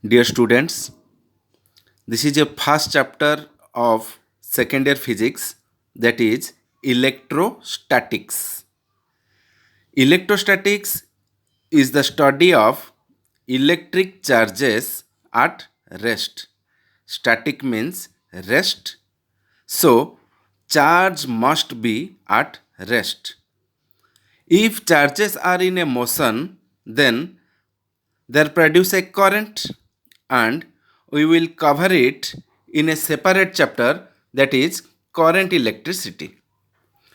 Dear students, this is a first chapter of second year physics, that is electrostatics. Electrostatics is the study of electric charges at rest. Static means rest, so charge must be at rest. If charges are in a motion, then they produce a current, and we will cover it in a separate chapter, that is current electricity.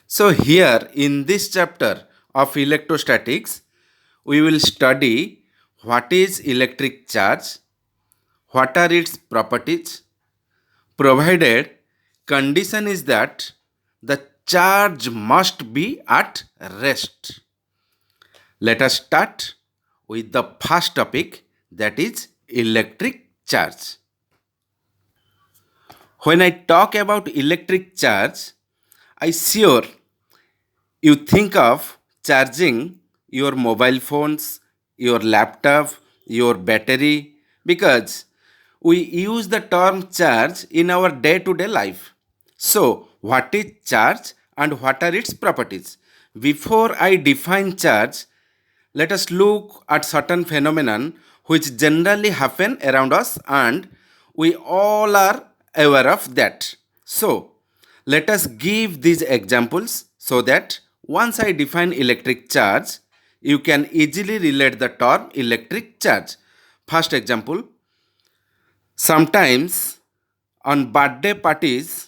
So here in this chapter of electrostatics, we will study what is electric charge, what are its properties, provided condition is that the charge must be at rest. Let us start with the first topic, that is electric charge. When I talk about electric charge, I sure you think of charging your mobile phones, your laptop, your battery, because we use the term charge in our day to day life. So, what is charge and what are its properties? Before I define charge, let us look at certain phenomenon which generally happen around us, and we all are aware of that. So, let us give these examples so that once I define electric charge, you can easily relate the term electric charge. First example, sometimes on birthday parties,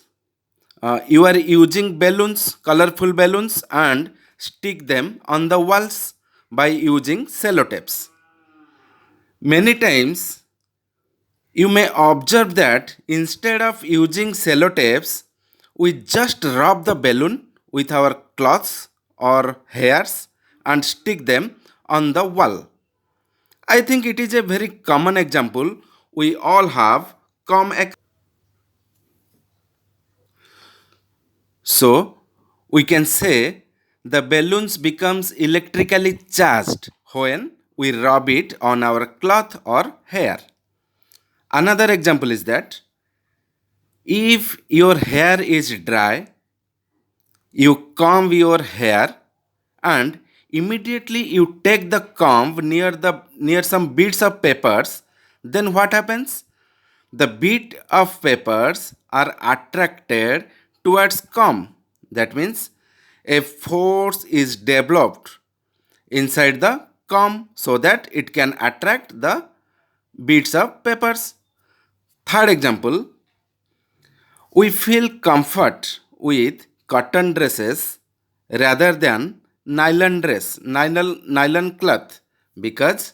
you are using balloons, colorful balloons, and stick them on the walls by using sellotapes. Many times, you may observe that instead of using sellotapes, we just rub the balloon with our cloths or hairs and stick them on the wall. I think it is a very common example we all have come across. So, we can say the balloons becomes electrically charged when we rub it on our cloth or hair. Another example is that if your hair is dry, you comb your hair and immediately you take the comb near some bits of papers, then what happens? The bit of papers are attracted towards comb. That means a force is developed inside the comb so that it can attract the bits of papers. Third example, we feel comfort with cotton dresses rather than nylon cloth, because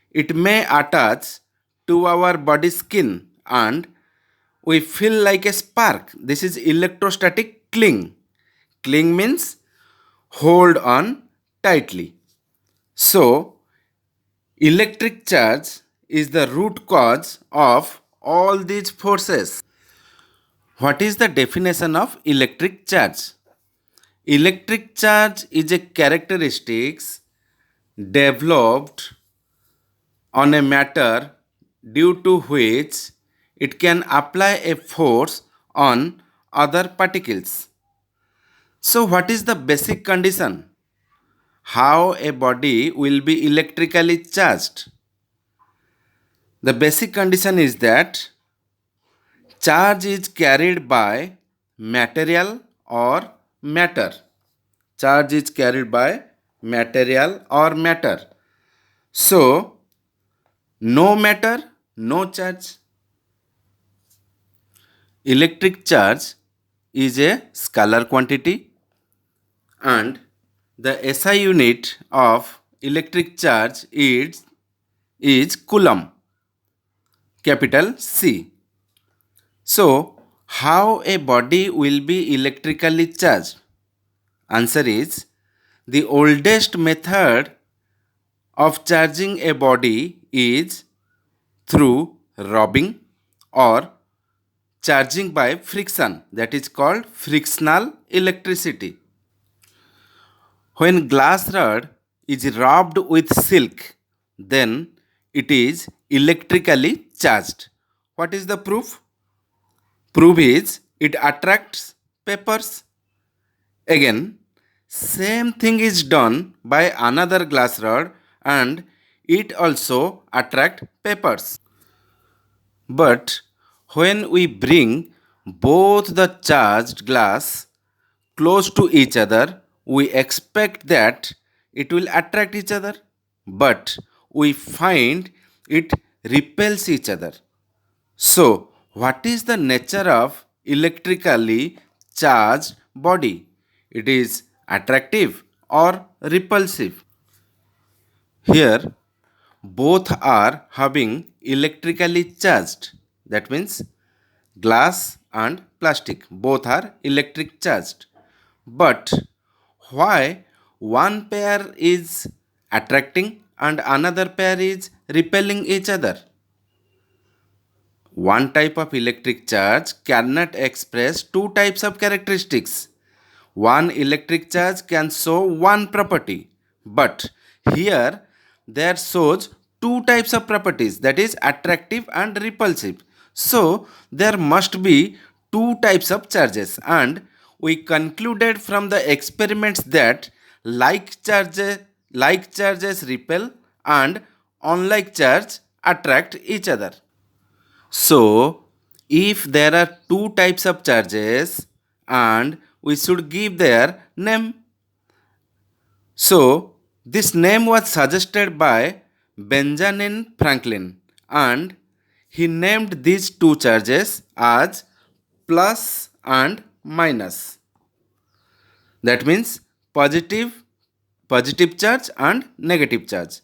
it may attach to our body skin and we feel like a spark. This is electrostatic cling. Cling means hold on tightly. So, electric charge is the root cause of all these forces. What is the definition of electric charge? Electric charge is a characteristics developed on a matter due to which it can apply a force on other particles. So, what is the basic condition? How a body will be electrically charged? The basic condition is that charge is carried by material or matter. Charge is carried by material or matter. So, no matter, no charge. Electric charge is a scalar quantity, and the SI unit of electric charge is coulomb, capital C. So, how a body will be electrically charged? Answer is, the oldest method of charging a body is through rubbing or charging by friction, that is called frictional electricity. When glass rod is rubbed with silk, then it is electrically charged. What is the proof? Proof is it attracts papers. Again, same thing is done by another glass rod and it also attract papers. But when we bring both the charged glass close to each other, we expect that it will attract each other, but we find it repels each other. So, what is the nature of electrically charged body? It is attractive or repulsive. Here, both are having electrically charged. That means glass and plastic both are electric charged. But why one pair is attracting and another pair is repelling each other? One type of electric charge cannot express two types of characteristics. One electric charge can show one property, but here there shows two types of properties, that is attractive and repulsive. So there must be two types of charges, and we concluded from the experiments that like charges repel and unlike charge attract each other. So, if there are two types of charges and we should give their name. So, this name was suggested by Benjamin Franklin and he named these two charges as plus and minus. That means positive charge and negative charge.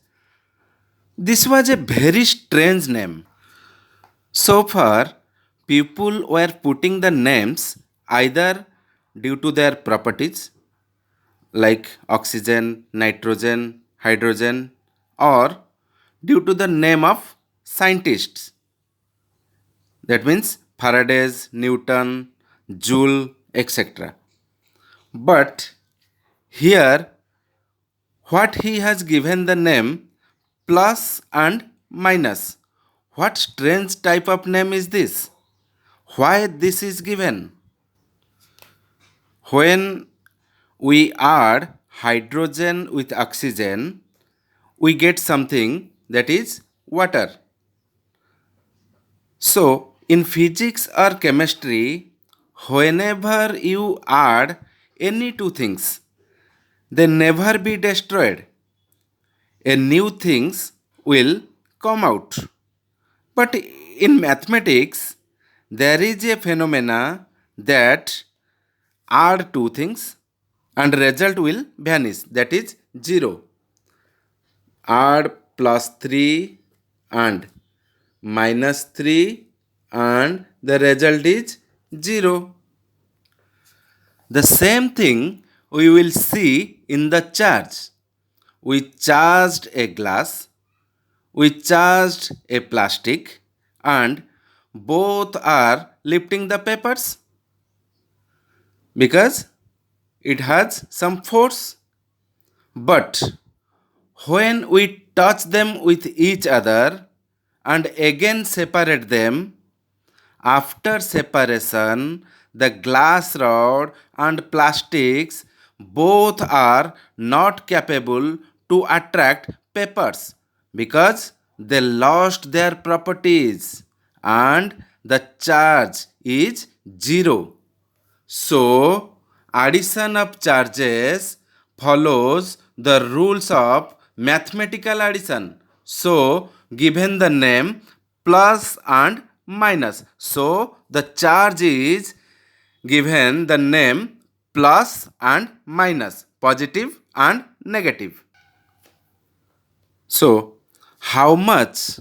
This was a very strange name. So far, people were putting the names either due to their properties like oxygen, nitrogen, hydrogen, or due to the name of scientists. That means Faraday's, Newton, Joule, etc. But here, what he has given the name plus and minus. What strange type of name is this? Why this is given? When we add hydrogen with oxygen, we get something that is water. So, in physics or chemistry, whenever you add any two things, they never be destroyed. A new things will come out. But in mathematics, there is a phenomena that add two things and result will vanish, that is 0. Add plus 3 and minus 3 and the result is 0. The same thing we will see in the charge. We charged a glass, we charged a plastic and both are lifting the papers because it has some force. But when we touch them with each other and again separate them, after separation, the glass rod and plastics both are not capable to attract papers because they lost their properties and the charge is 0. So, addition of charges follows the rules of mathematical addition. So, given the name plus and minus. So, the charge is given the name plus and minus, positive and negative. So, how much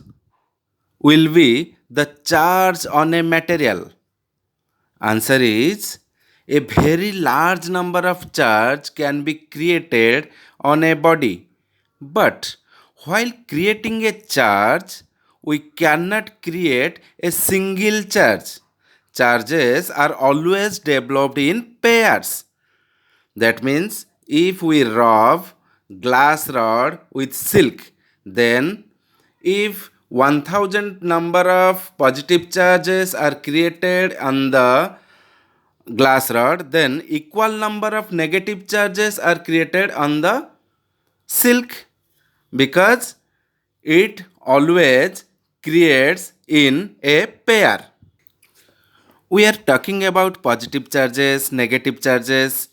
will be the charge on a material? Answer is a very large number of charge can be created on a body. But while creating a charge, we cannot create a single charge. Charges are always developed in pairs. That means if we rub glass rod with silk, then if 1000 number of positive charges are created on the glass rod, then equal number of negative charges are created on the silk, because it always creates in a pair. We are talking about positive charges, negative charges,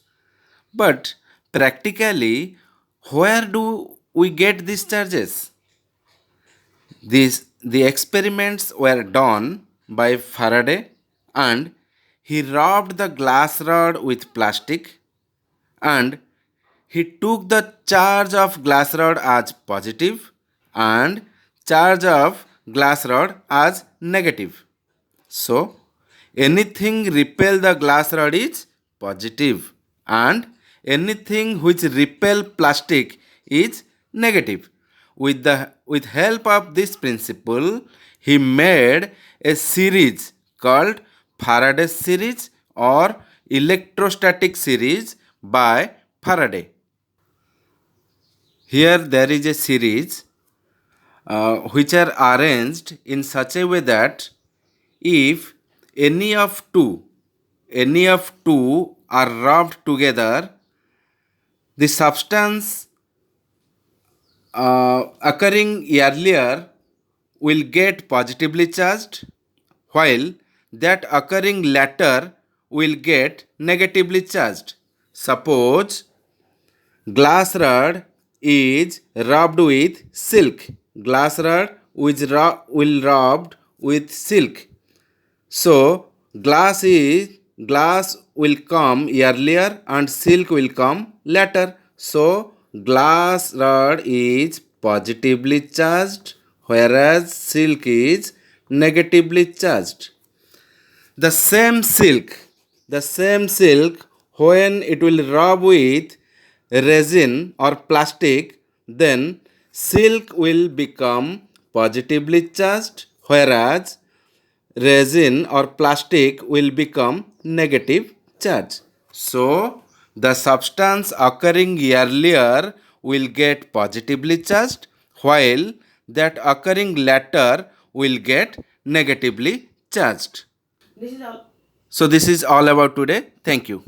but practically, where do we get these charges? The experiments were done by Faraday, and he rubbed the glass rod with plastic, and he took the charge of glass rod as positive and charge of glass rod as negative. So, anything repel the glass rod is positive, and anything which repel plastic is negative. With help of this principle, he made a series called Faraday's series or electrostatic series by Faraday. Here there is a series which are arranged in such a way that if any of two are rubbed together, the substance occurring earlier will get positively charged, while that occurring later will get negatively charged. Suppose glass rod is rubbed with silk. Glass rod will rubbed with silk. So glass will come earlier and silk will come later. So glass rod is positively charged, whereas silk is negatively charged. The same silk, when it will rub with resin or plastic, then silk will become positively charged, whereas resin or plastic will become negative charge. So, the substance occurring earlier will get positively charged, while that occurring later will get negatively charged. So, this is all about today. Thank you.